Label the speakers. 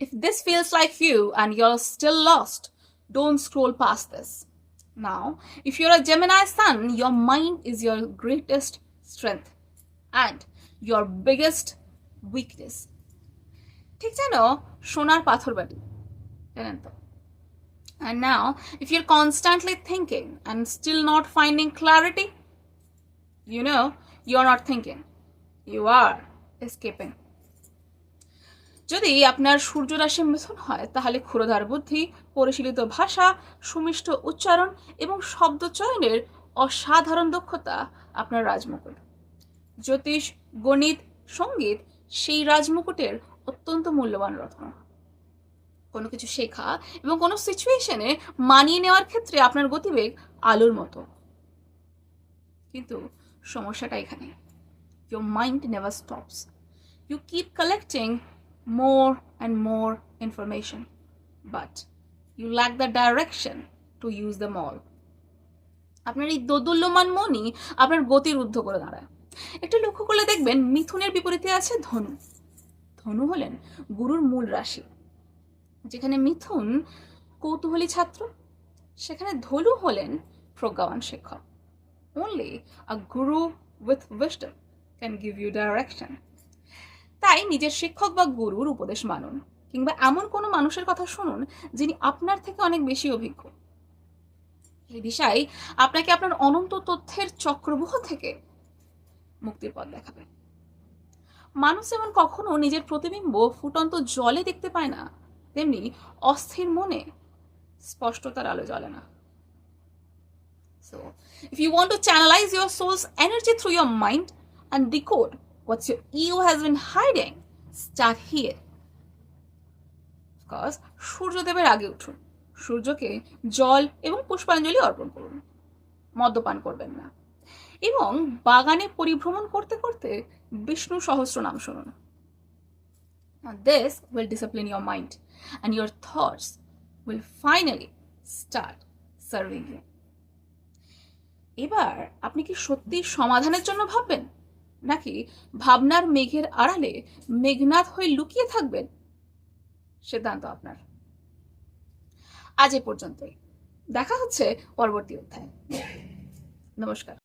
Speaker 1: If this feels like you and you're still lost, don't scroll past this. Now, if you're a Gemini sun, your mind is your greatest strength and your biggest weakness. ঠিক যেন সোনার পাথর বাটি, জানেন তো? And now, if you're constantly thinking and still not finding clarity, you know you're not thinking. You are escaping. যদি আপনার সূর্য রাশি মিথুন হয় তাহলে ক্ষুরধার বুদ্ধি, পরিশীলিত ভাষা, সুমিষ্ট উচ্চারণ এবং শব্দ চয়নের অসাধারণ দক্ষতা আপনার রাজমুকুট। জ্যোতিষ, গণিত, সঙ্গীত সেই রাজমুকুটের অত্যন্ত মূল্যবান রত্ন। কোনো কিছু শেখা এবং কোনো সিচুয়েশনে মানিয়ে নেওয়ার ক্ষেত্রে আপনার গতিবেগ আলোর মতো। কিন্তু সমস্যাটা এখানে, your mind never stops. You keep collecting more and more information, but you lack the direction to use them all. আপনার এই দোদুল্যমান মনই আপনার গতি রুদ্ধ করে দাঁড়ায়। একটু লক্ষ্য করলে দেখবেন মিথুনের বিপরীতে আছে ধনু। ধনু হলেন গুরুর মূল রাশি। যেখানে মিথুন কৌতূহলী ছাত্র, সেখানে ধনু হলেন প্রজ্ঞাবান শিক্ষক। Only a guru with wisdom can give you direction. তাই নিজের শিক্ষক বা গুরুর উপদেশ মানুন, কিংবা এমন কোনো মানুষের কথা শুনুন যিনি আপনার থেকে অনেক বেশি অভিজ্ঞ। এই দিশাই আপনাকে আপনার অনন্ত তথ্যের চক্রব্যূহ থেকে মুক্তির পথ দেখাবে। মানুষ যেমন কখনো নিজের প্রতিবিম্ব ফুটন্ত জলে দেখতে পায় না, তেমনি অস্থির মনে স্পষ্টতার আলো জ্বলে না। So, if you want to channelize your soul's energy through your mind and decode what your ego has been hiding, start here. Of course, সূর্যদেবের আগে উঠুন, সূর্যকে জল এবং পুষ্পাঞ্জলি অর্পণ করুন, মদ্যপান করবেন না, এবং বাগানে পরিভ্রমণ করতে করতে বিষ্ণু সহস্র নাম শুনুন। This will discipline your mind and your thoughts will finally start serving you. এবার আপনি কি সত্যি সমাধানের জন্য ভাববেন, নাকি ভাবনার মেঘের আড়ালে মেঘনাদ হয়ে লুকিয়ে থাকবেন? সিদ্ধান্ত আপনার। আজ এ পর্যন্তই, দেখা হচ্ছে পরবর্তী অধ্যায়ে। নমস্কার।